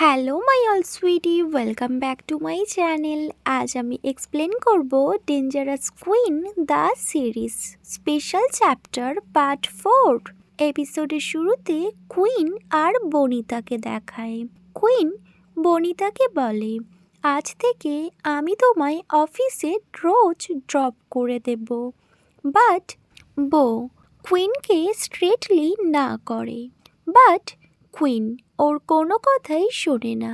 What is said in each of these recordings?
Hello my all sweetie, welcome back to my channel. আজ আমি explain করব dangerous queen the series special chapter part 4। এপিসোডের শুরুতে queen আর বনিতাকে দেখায়। কুইন বনিতাকে বলে, আজ থেকে আমি তোমায় অফিসে রোজ ড্রপ করে দেব। বাট কুইনকে স্ট্রেটলি না করে। বাট কুইন ওর কোনো কথাই শোনে না।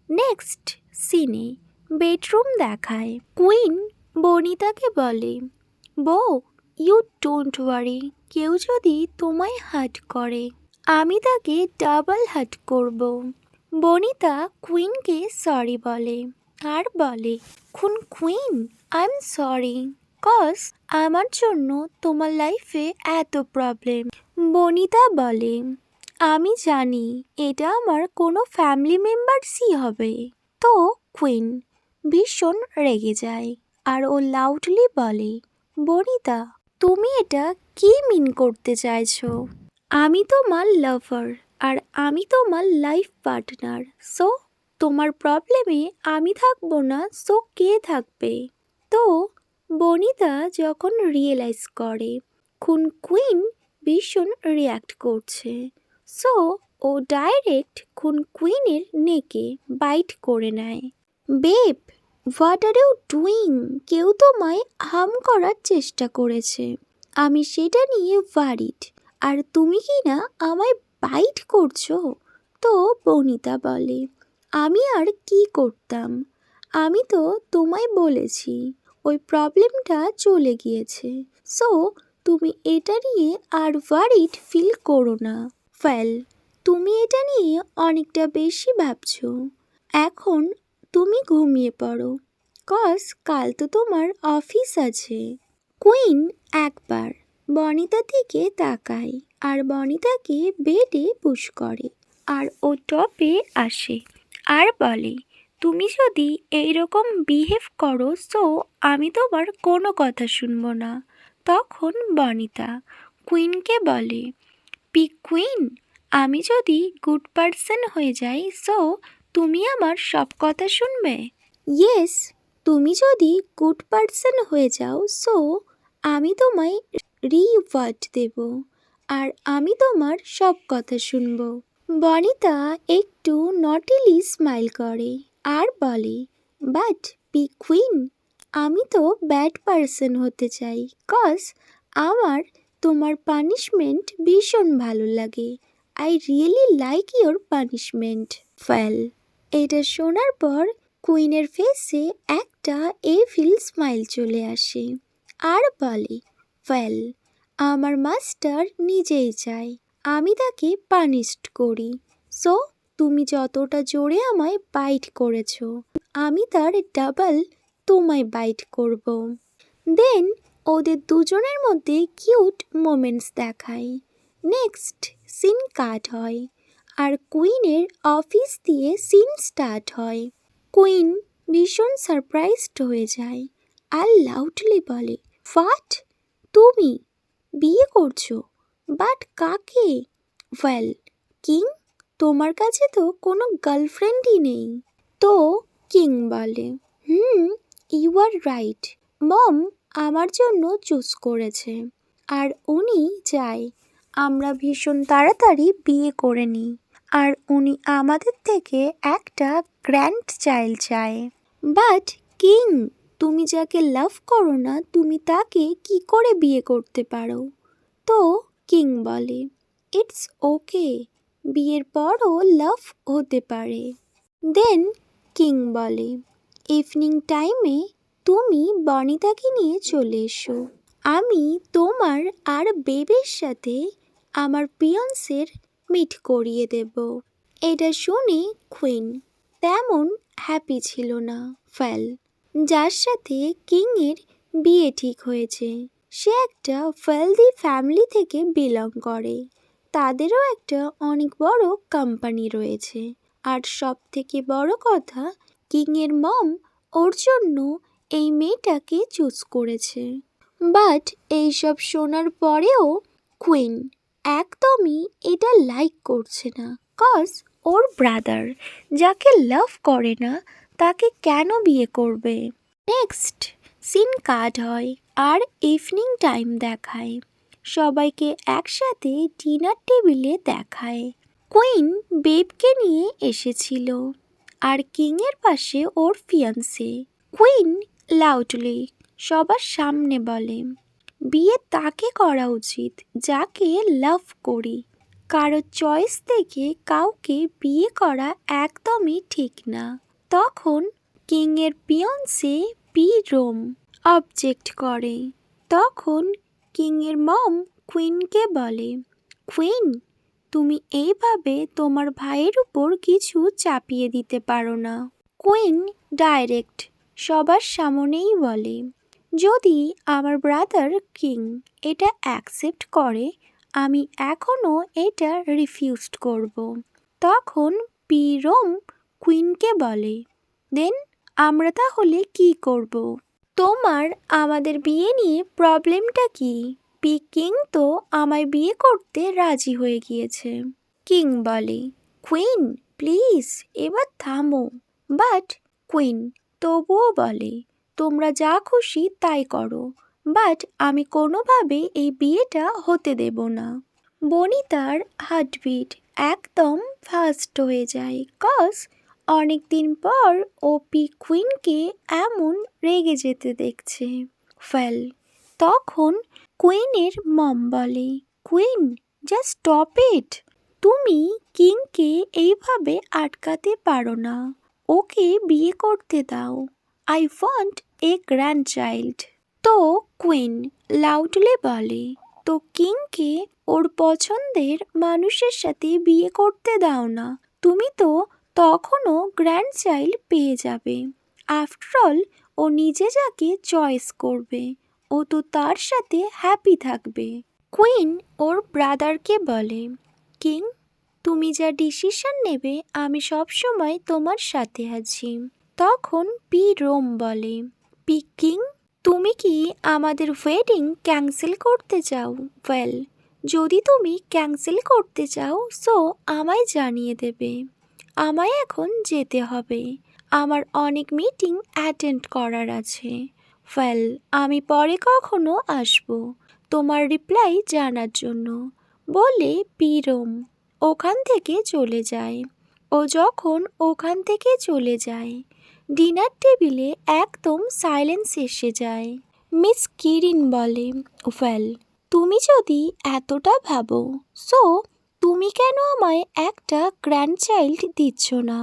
নেক্সট সিনে বেডরুম দেখায়। কুইন বনিতাকে বলে, ইউ ডোন্ট ওয়ারি, কেউ যদি তোমায় হার্ট করে আমি তাকে ডাবল হার্ট করব। বনিতা কুইনকে সরি বলে আর বলে, queen I am sorry cause আমার জন্য তোমার লাইফে এত প্রবলেম। বনিতা বলে, আমি জানি এটা আমার কোনো ফ্যামিলি মেম্বারসই হবে। তো কুইন ভীষণ রেগে যায় আর ও লাউডলি বলে, বনিতা তুমি এটা কি মিন করতে চাইছো? আমি তোমার লাভার আর আমি তোমার লাইফ পার্টনার। সো তোমার প্রবলেমে আমি থাকবো না, সো কে থাকবে? তো বনিতা যখন রিয়েলাইজ করে কুইন ভীষণ রিয়্যাক্ট করছে, সো ও ডাইরেক্ট কুইনের নেকে বাইট করে নেয়। Babe, what are you doing? কেউ তোমায় হার্ম করার চেষ্টা করেছে, আমি সেটা নিয়ে ওয়ারিড, আর তুমি কি না আমায় বাইট করছো? তো বনিতা বলে, আমি আর কি করতাম, আমি তো তোমায় বলেছি ওই প্রবলেমটা চলে গিয়েছে, সো তুমি এটা নিয়ে আর ওয়ারিড ফিল করো না। তুমি এটা নিয়ে অনেকটা বেশি ভাবছো। এখন তুমি ঘুমিয়ে পড়ো, কজ কাল তো তোমার অফিস আছে। কুইন একবার বনিতার দিকে তাকায় আর বনিতাকে বেডে পুশ করে আর ও টপে আসে আর বলে, তুমি যদি এইরকম বিহেভ করো সো আমি তোমার কোনো কথা শুনবো না। তখন বনিতা কুইনকে বলে, কুইন, আমি যদি গুড পারসন হয়ে যাই সো তুমি আমার সব কথা শুনবে? ইয়েস, তুমি যদি গুড পারসন হয়ে যাও সো আমি তোমায় রিওয়ার্ড দেব আর আমি তোমার সব কথা শুনব। বনিতা একটু নটিলি স্মাইল করে আর বলে, বাট কুইন, আমি তো ব্যাড পারসন হতে চাই, কজ আমার তোমার পানিশমেন্ট ভীষণ ভালো লাগে। I really like your punishment. এটা শোনার পর কুইনের ফেসে একটা এভিল স্মাইল চলে আসে আর বলে, আমার মাস্টার নিজেই চায় আমি তাকে পানিশড করি, সো তুমি যতটা জোরে আমায় বাইট করেছো আমি তার ডাবল তোমায় বাইট করব। দেন ওদের দুজনের মধ্যে কিউট মোমেন্টস দেখায়। নেক্সট সিন কাট হয় আর কুইনের অফিস দিয়ে সিন স্টার্ট হয়। কুইন ভীষণ সারপ্রাইজড হয়ে যায় আর লাউডলি বলে, হোয়াট, তুমি বিয়ে করছো? বাট কাকে? কিং, তোমার কাছে তো কোনো গার্লফ্রেন্ডই নেই। তো কিং বলে, ইউ আর রাইট, মম আমার জন্য চুজ করেছে আর উনি চায় আমরা ভীষণ তাড়াতাড়ি বিয়ে করে নিই আর উনি আমাদের থেকে একটা গ্র্যান্ড চাইল্ড চায়। বাট কিং, তুমি যাকে লাভ করো না তুমি তাকে কি করে বিয়ে করতে পারো? তো কিং বলে, ইটস ওকে, বিয়ের পরও লাভ হতে পারে। দেন কিং বলে, ইভিনিং টাইমে তুমি বনিতাকে নিয়ে চলে এসো, আমি তোমার আর বেবের সাথে আমার পিয়ন্সের মিট করিয়ে দেব। এটা শুনে কুইন তেমন হ্যাপি ছিল না। যার সাথে কিংয়ের বিয়ে ঠিক হয়েছে সে একটা ওয়েলদি ফ্যামিলি থেকে বিলং করে, তাদেরও একটা অনেক বড় কোম্পানি রয়েছে, আর সব থেকে বড় কথা কিংয়ের মম ওর জন্য এই মেয়েটাকে চুজ করেছে। বাট এইসব শোনার পরেও কুইন একদমই এটা লাইক করছে না, কজ ওর ব্রাদার যাকে লাভ করে না তাকে কেন বিয়ে করবে। নেক্সট সিন কাট হয় আর ইভিনিং টাইম দেখায়, সবাইকে একসাথে ডিনার টেবিলে দেখায়। কুইন বেবকে নিয়ে এসেছিল আর কিংয়ের পাশে ওর ফিয়ান্সে। কুইন লাউডলি সবার সামনে বলে, বিয়ে তাকে করা উচিত যাকে লাভ করি, কারো চয়েস থেকে কাউকে বিয়ে করা একদমই ঠিক না। তখন কিংয়ের ফিয়ান্সে পি রোম অবজেক্ট করে। তখন কিংয়ের মম কুইনকে বলে, কুইন তুমি এইভাবে তোমার ভাইয়ের উপর কিছু চাপিয়ে দিতে পারো না। কুইন ডাইরেক্ট সবার সামনেই বলে, যদি আমার ব্রাদার কিং এটা অ্যাকসেপ্ট করে আমি এখনও এটা রিফিউজড করব। তখন পি রোম কুইনকে বলে, দেন আমরা তাহলে কি করব? তোমার আমাদের বিয়ে নিয়ে প্রবলেমটা কি? পি কিং তো আমায় বিয়ে করতে রাজি হয়ে গিয়েছে। কিং বলে, কুইন প্লিজ এবার থামো। বাট কুইন তবুও বলে, তোমরা যা খুশি তাই করো, বাট আমি কোনোভাবে এই বিয়েটা হতে দেব না। বনিতার হার্টবিট একদম ফাস্ট হয়ে যায়, কজ অনেক দিন পর ও পি কুইনকে এমন রেগে যেতে দেখছে। ফেল তখন কুইনের মম বলে, কুইন জাস্ট স্টপ ইট, তুমি কিংকে এইভাবে আটকাতে পারো না, ওকে বিয়ে করতে দাও। I want a grandchild. তো কুইন লাউডলি বলে, তো কিংকে ওর পছন্দের মানুষের সাথে বিয়ে করতে দাও না, তুমি তো তখনও গ্র্যান্ডচাইল্ড পেয়ে যাবে। আফটার অল ও নিজে যাকে চয়েস করবে ও তো তার সাথে হ্যাপি থাকবে। কুইন ওর ব্রাদারকে বলে, কিং তুমি যা ডিসিশন নেবে আমি সবসময় তোমার সাথে আছি। তখন পি রোম বলে, পি কিং তুমি কি আমাদের ওয়েডিং ক্যান্সেল করতে চাও? ওয়েল যদি তুমি ক্যান্সেল করতে চাও সো আমায় জানিয়ে দেবে, আমায় এখন যেতে হবে, আমার অনেক মিটিং অ্যাটেন্ড করার আছে। ওয়েল আমি পরে কখনো আসবো তোমার রিপ্লাই জানার জন্য বলে পি রোম ওখান থেকে চলে যায়। ও যখন ওখান থেকে চলে যায় ডিনার টেবিলে একদম সাইলেন্স এসে যায়। মিস কিরিন বলে, ওয়েল তুমি যদি এতটা ভাবো সো তুমি কেন আমায় একটা গ্র্যান্ডচাইল্ড দিচ্ছ না?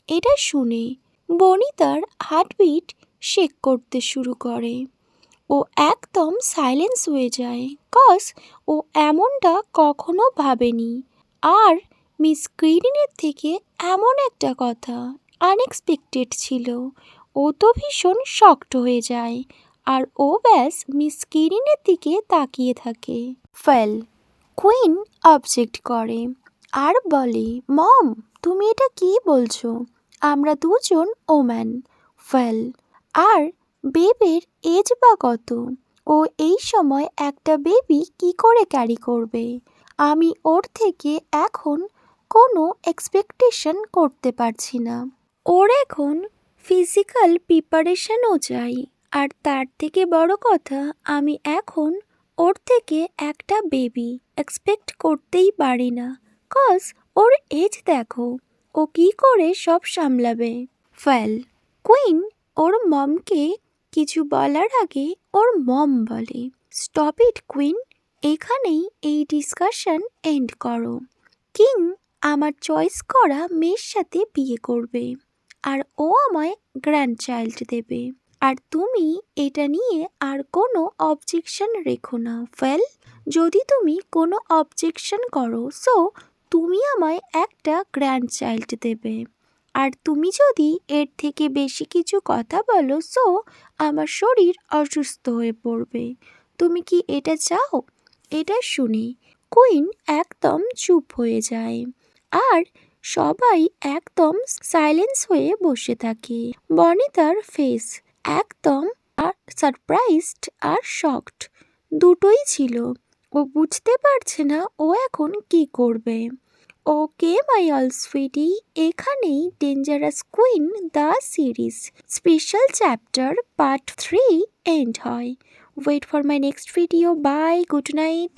এটা শুনে বনিতার হার্টবিট শেক করতে শুরু করে। ও একদম সাইলেন্স হয়ে যায়, কজ ও এমনটা কখনো ভাবেনি। আর মিস কিরিনের থেকে এমন একটা কথা আনএক্সপেক্টেড ছিল। ও তো ভীষণ শকড হয়ে যায় আর ও ব্যাস মিস কিরিনের দিকে তাকিয়ে থাকে। ফেল কুইন অবজেক্ট করে আর বলে, মম তুমি এটা কি বলছো? আমরা দুজন ওম্যান। ফেল আর বেবের এজ বা কত? ও এই সময় একটা বেবি কি করে ক্যারি করবে? আমি ওর থেকে এখন কোনো এক্সপেকটেশন করতে পারছি না। ওর এখন ফিজিক্যাল প্রিপারেশনও চাই, আর তার থেকে বড় কথা আমি এখন ওর থেকে একটা বেবি এক্সপেক্ট করতেই পারি না, কজ ওর এজ দেখো, ও কি করে সব সামলাবে। ফেল কুইন ওর মমকে কিছু বলার আগে ওর মম বলে, স্টপ ইট কুইন, এখানেই এই ডিসকাশন এন্ড করো। কিং আমার চয়েস করা মেয়ের সাথে বিয়ে করবে আর ও আমায় গ্র্যান্ডচাইল্ড দেবে, আর তুমি এটা নিয়ে আর কোনো অবজেকশন রেখো না। ফেল যদি তুমি কোনো অবজেকশন করো সো তুমি আমায় একটা গ্র্যান্ডচাইল্ড দেবে, আর তুমি যদি এর থেকে বেশি কিছু কথা বলো সো আমার শরীর অসুস্থ হয়ে পড়বে। তুমি কি এটা চাও? এটা শুনে কুইন একদম চুপ হয়ে যায় আর সবাই একদম সাইলেন্স হয়ে বসে থাকে। বনিতার ফেস একদম আর সারপ্রাইজড আর শকড দুটোই ছিল। ও বুঝতে পারছে না ও এখন কি করবে। ওকে মাই অল সুইটি, এখানেই dangerous queen the series special chapter part 3 end হয়। Wait for my next video. Bye, good night.